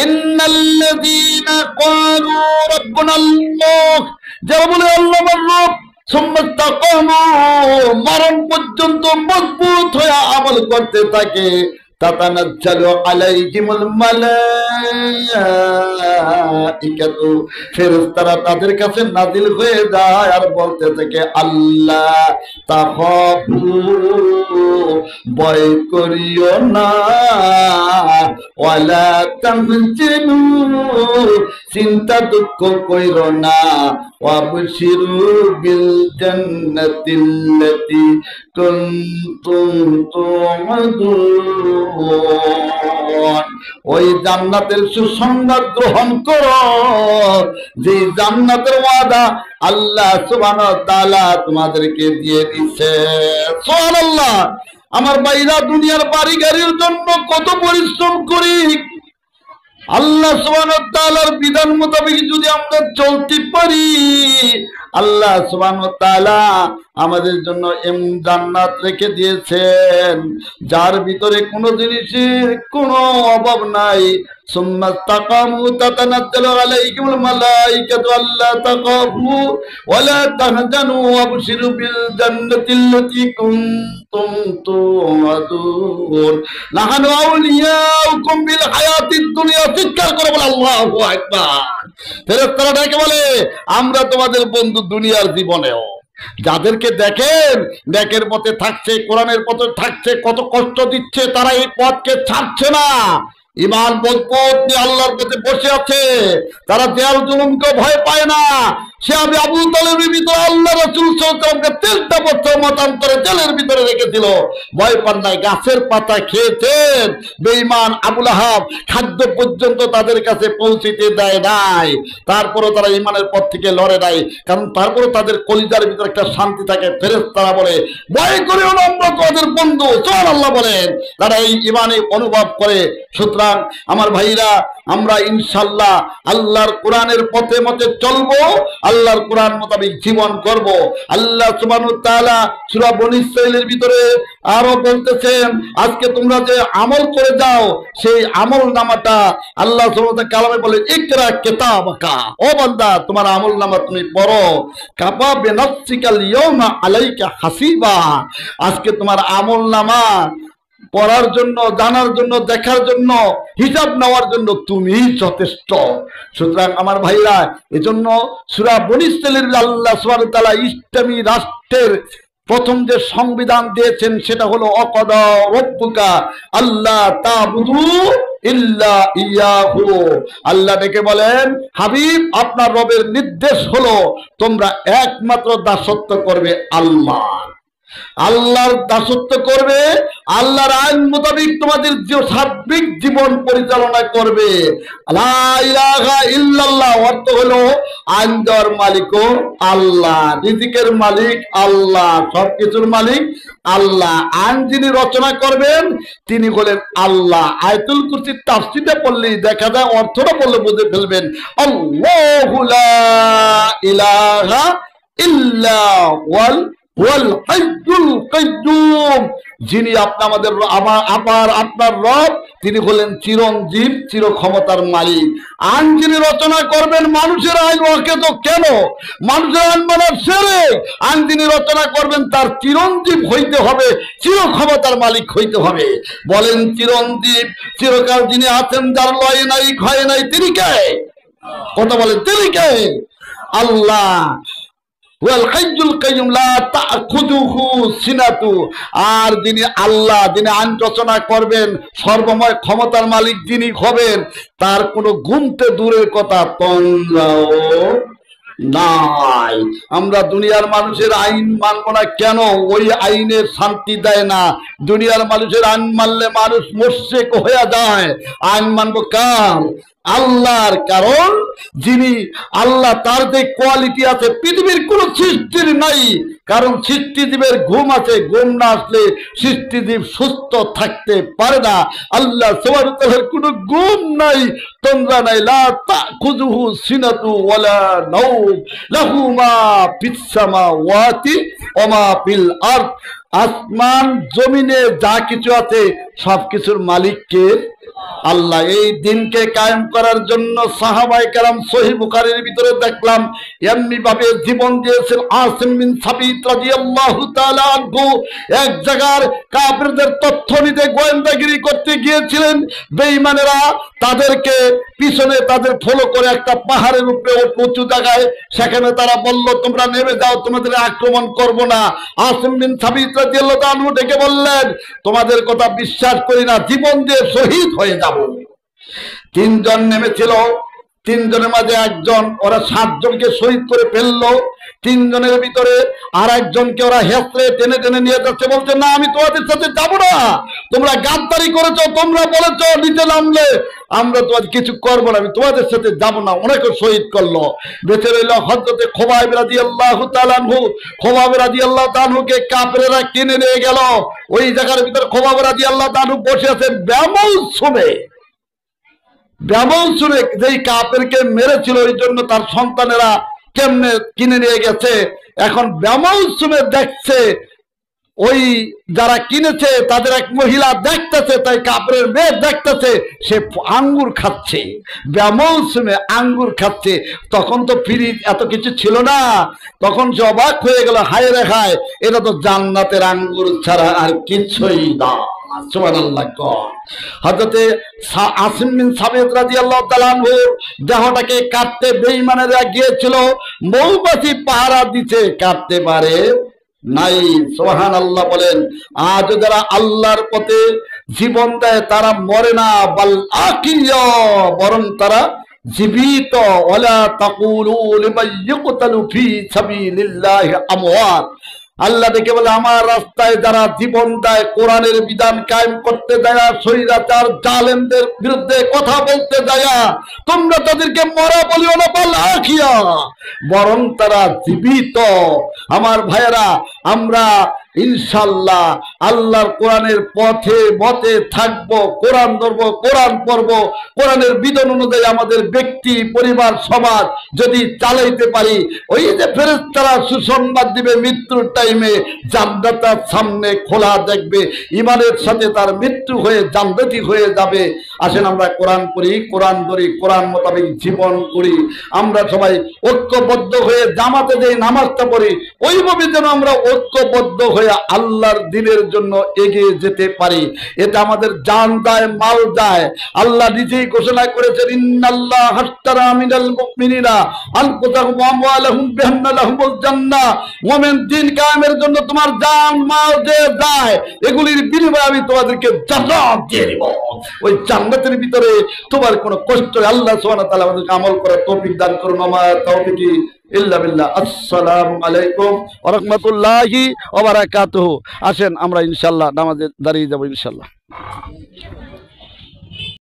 ইন্নাল্লাযীনা ক্বালু রাব্বুনাল্লাহ, যারা বলে আল্লাহ আমার রব, সুম্মা ইসতাকামু, মরণ পর্যন্ত মজবুত হয়ে আমল করতে থাকে, তাতানাজ্জালু আলাইহিমুল মালাইকাতু, ফেরেশতারা তাদের কাছে নাজিল হয়ে যায় আর বলতে থাকে আল্লাহ তাখাফু, ভয় করিও না, ওয়ালা তাহজানু, চিন্তা দুঃখ কইরো না, ওয়াবশিরু বিল জান্নাতিল্লাতী কুনতুম তুআদুন, ওই জান্নাতের সুসংবাদ গ্রহণ করো যে জান্নাতের ওয়াদা আল্লাহ সুবহানাহু ওয়া তাআলা তোমাদেরকে দিয়ে দিয়েছে। সুবহানাল্লাহ। আমার ভাইরা, দুনিয়ার বাড়ি গাড়ির জন্য কত পরিশ্রম করি, আল্লাহ সুবহানাহু ওয়া তাআলার বিধান মোতাবেক যদি আমরা চলতে পারি, আল্লাহ সুবহানাহু ওয়া তাআলা আমাদের জন্য এমন জান্নাত রেখে দিয়েছেন যার ভিতরে কোনো জিনিসের কোনো অভাব নাই। সুম্মা ইসতাকামু তাতানাজ্জালু আলাইহিমুল মালাইকাতু আল্লা তাখাফু ওয়া লা তাহজানু ওয়াবশিরু বিল জান্নাতিল্লাতী কুনতুম তুআদুন, নাহনু আউলিয়াউকুম বিল হায়াতিদ দুনিয়া। চিৎকার করে বলে আল্লাহু আকবার। ফেরেশতারা ডেকে বলে আমরা তোমাদের বন্ধু দুনিয়ার জীবনেও। যাদেরকে দেখেন নেকের পথে থাকছে, কোরআনের পথে থাকছে, কত কষ্ট দিচ্ছে, তারা এই পথকে ছাড়ছে না, ইমান মজবুত নিয়ে আল্লাহর পথে বসে আছে, তারা দেয়াল জুলুমকে ভয় পায় না। সে আমি আবু তালেবের ভিতরে আল্লাহ রাসূল সাল্লাল্লাহু আলাইহি ওয়াসাল্লামকে 3টা বছর মতান্তরে জেলের ভিতরে রেখেছিল, ভয় পান নাই, গাছের পাতা খেয়েছেন। বেঈমান আবু লাহাব খাদ্য পর্যন্ত তাদের কাছে পৌঁছিতে দেয় নাই, তারপরও তারা ইমানের পথ থেকে লড়ে নাই, কারণ তারপরও তাদের কলিজার ভিতরে একটা শান্তি থাকে। ফেরেশতারা বলে ভয় করিও না, আমরা তোমাদের বন্ধু। সুবহানাল্লাহ বলেন, তারা এই ইমানে অনুভব করে। সুতরাং আমার ভাইরা, আমরা ইনশাআল্লাহ আল্লাহর কোরআনের পথে মতে চলবো, আল্লাহর কোরআন মোতাবেক জীবন করব। আল্লাহ সুবহানাহু ওয়া তাআলা সূরা বনী ইসরাঈলের ভিতরে আরো বলতেছেন, আজকে তোমরা যে আমল করে যাও সেই আমল নামাটা আল্লাহ সুবহানাহু ওয়া তাআলা কালামে বলে ইকরা কিতাবাকা, ও বান্দা তোমার আমল নামা তুমি পড়ো, কাফা বিনাফসিকাল ইয়াওমা আলাইকা হাসিবা। আজকে তোমার আমল নামা পড়ার জন্য, জানার জন্য, দেখার জন্য, হিসাব নেওয়ার জন্য তুমি যথেষ্ট। সুতরাং আমার ভাইরা, এজন্য সূরা বনী ইসরাঈলের আল্লাহ সুবহানাহু ওয়া তাআলা ইসলামী রাষ্ট্রের প্রথম যে সংবিধান দিয়েছেন সেটা হলো অকদা রব্বুকা আল্লাহ তা'বুদু ইল্লা ইয়াহু। আল্লাহ ডেকে বলেন, হাবিব আপনার রবের নির্দেশ হলো তোমরা একমাত্র দাসত্ব করবে আল্লাহ, আল্লাহর দাসত্ব করবে, আল্লাহর আইন মোতাবেক তোমাদের সার্বিক জীবন পরিচালনা করবে। লা ইলাহা ইল্লাল্লাহ অর্থ হলো আইন দেওয়ার মালিকও আল্লাহ, রিজিকের মালিক আল্লাহ, সবকিছুর মালিক আল্লাহ। আইন যিনি রচনা করবেন তিনি হলেন আল্লাহ। আয়াতুল কুরসির তাফসীরটা পড়লেই দেখা যায়, অর্থটা পড়লে বুঝে ফেলবেন। আল্লাহু লা ইলাহা ইল্লা হুয়াল হাইয়ুল কাইয়্যুম, যিনি আপনার রব, তিনি হলেন চিরঞ্জীব, চির ক্ষমতার মালিক। আইন যিনি রচনা করবেন, মানুষের আইন ওকে তো কেন, মানুষের আইন মানার শিরক। আইন যিনি রচনা করবেন তার চিরঞ্জীব হইতে হবে, চির ক্ষমতার মালিক হইতে হবে। বলেন চিরঞ্জীব চিরকাল যিনি আছেন, যার লয় নাই ক্ষয় নাই, তিনি কে? কথা বলেন, তিনি কে? আল্লাহ। আর যিনি আল্লাহ, যিনি আইন রচনা করবেন, সর্বময় ক্ষমতার মালিক যিনি হবেন, তার কোনো ঘুমতে দূরের কথা তন্দ্রাও নাই। আমরা দুনিয়ার মানুষের আইন মানবো না কেন? ওই আইনের শান্তি দেয় না। দুনিয়ার মানুষের আইন মানলে মানুষ মোশরিক হয়ে যায়। আইন মানবো কার? আল্লাহর। কারণ যিনি আল্লাহ, তার যে কোয়ালিটি আছে পৃথিবীর কোন সৃষ্টির নাই। কারণ সৃষ্টিজীবের ঘুম আছে, ঘুম না আসলে সৃষ্টিজীব সুস্থ থাকতে পারে না। আল্লাহ সুবহানাহু ওয়া তাআলার কোনো ঘুম নাই, তন্দ্রা নাই। লা তাখুযুহু সিনাতু ওয়ালা নাওম, লাহু মা ফিস সামাওয়াতি ওয়া মা ফিল আরদ। আসমান জমিনে যা কিছু আছে সবকিছুর মালিক কে? আল্লাহ। এই দিনকে কায়েম করার জন্য সাহাবায়ে কেরাম সহিহ বুখারীর ভিতরে দেখলাম এমনি ভাবে জীবন দিয়েছেন। আসিম বিন সাবিত রাদিয়াল্লাহু তাআলা আনহু এক জায়গার কাফিরদের তথ্য নিতে গোয়েন্দাগিরি করতে গিয়েছিলেন। বেঈমানেরা তাদেরকে পিছনে তাদের ফলো করে একটা পাহাড়ের উপরে উঁচু জায়গায়, সেখানে তারা বলল তোমরা নেমে যাও, তোমাদের আক্রমণ করব না। আসিম বিন সাবিত রাদিয়াল্লাহু তাআলা আনহু ডেকে বললেন তোমাদের কথা বিশ্বাস করি না, জীবন দিয়ে শহীদ হয়ে যাব। তিনজন নেমেছিল, তিনজনের মাঝে একজন, ওরা 7 জনকে শহীদ করে ফেললো। তিনজনের ভিতরে আর একজনকে ওরা হেসড়ে টেনে টেনে নিয়ে যাচ্ছে, বলছে না আমি তোমাদের সাথে যাবো না, তোমরা গাদ্দারি করেছো, তোমরা বলেছো নিচে নামলে আমরা তোমাদের কিছু করবো না, আমি তোমাদের সাথে যাবো না। অনেকে শহীদ করলো। বেঁচে রইল হযরতে খুবাইব রাদিয়াল্লাহু তাআলা আনহু। খুবাইব রাদিয়াল্লাহু তাআলা আনহুকে কাফেররা কিনে নিয়ে গেল। ওই জায়গার ভিতরে খুবাইব রাদিয়াল্লাহু তাআলা আনহু বসে আছেন ব্যামল শুনে যেই কাফেরকে মেরেছিল ওই জন্য তার সন্তানেরা কেমনে কিনে নিয়ে গেছে। এখন ব্যামল শুনে দেখছে, ওই যারা কিনেছে তাদের এক মহিলা দেখতেছে, তাই কাপড়ের মেয়ে দেখতেছে সে আঙ্গুর খাচ্ছে, ব্যামল শুনে আঙ্গুর খাচ্ছে। তখন তো ফ্রিজ এত কিছু ছিল না, তখন সে অবাক হয়ে গেল, হায় রে হায়, এটা তো জান্নাতের আঙ্গুর ছাড়া আর কিছুই না। সুবহানাল্লাহ। হযরতে আসিম বিন সাবিত রাদিয়াল্লাহু তাআলা আনহু দেহটাকে কাটতে বেঈমানেরা গিয়েছিল, মৌমাছি পাহারা দিতে, কাটতে পারে নাই। সুবহানাল্লাহ বলেন। আজ যারা আল্লাহর পথে জীবন দেয় তারা মরে না, বাল আকিয়া, বরং তারা জীবিত। ওয়ালা তাকুলু লিমান ইয়ুকতালু ফি সাবিলিল্লাহি আমওয়াত। আল্লাহ দেখে বলে আমার রাস্তায় যারা জীবন দেয়, কোরআনের বিধান কায়েম করতে যায়, স্বৈরাচার জালেমদের বিরুদ্ধে কথা বলতে যায়, তোমরা তাদেরকে মরা বলিও না, বল আখিয়া, বরং তারা জীবিত। আমার ভাইয়েরা, আমরা ইনশাআল্লাহ আল্লাহর কোরআনের পথে মতে থাকবো, কোরআন ধরবো, কোরআন পড়বো, কোরআনের বিধান অনুযায়ী আমাদের ব্যক্তি, পরিবার, সমাজ যদি চালাইতে পারি, ওই যে ফেরেশতারা সুসংবাদ দিবে মৃত্যুর টাইমে, জান্নাতের সামনে খোলা দেখবে, ইমানের সাথে তার মৃত্যু হয়ে জান্নাতি হয়ে যাবে। আসেন আমরা কোরআন পড়ি, কোরআন ধরি, কোরআন মোতাবেক জীবন করি। আমরা সবাই ঐক্যবদ্ধ হয়ে জামাতে যেই নামাজটা পড়ি, ওইভাবে যেন আমরা ঐক্যবদ্ধ হয়ে আল্লাহর দ্বীনের জন্য এগিয়ে যেতে পারি। এটা আমাদের জান যায়, মাল যায়। আল্লাহ নিজেই ঘোষণা করেছেন, ইন্নাল্লাহ হাশতারা মিনাল মুমিনিনা আনফুসাহুম ওয়া আমওয়ালাহুম বিআন্না লাহুমুল জান্নাহ। মুমিন দিন কায়েমের জন্য তোমার জান মাল যে যায়, এগুলির বিনিময়ে আমি তোমাদেরকে জান্নাত দিয়ে দেব। ওই জান্নাতের ভিতরে তোমার কোনো কষ্ট, আল্লাহ সুবহানাহু ওয়া তাআলা আমাদেরকে আমল করার তৌফিক দান করুন। আমা তাওফিকি ইল্লা বিল্লাহ। আসসালামু আলাইকুম ওয়া রাহমাতুল্লাহি ওয়া বারাকাতুহু। আসেন আমরা ইনশাআল্লাহ নামাজে দাঁড়িয়ে যাব ইনশাআল্লাহ।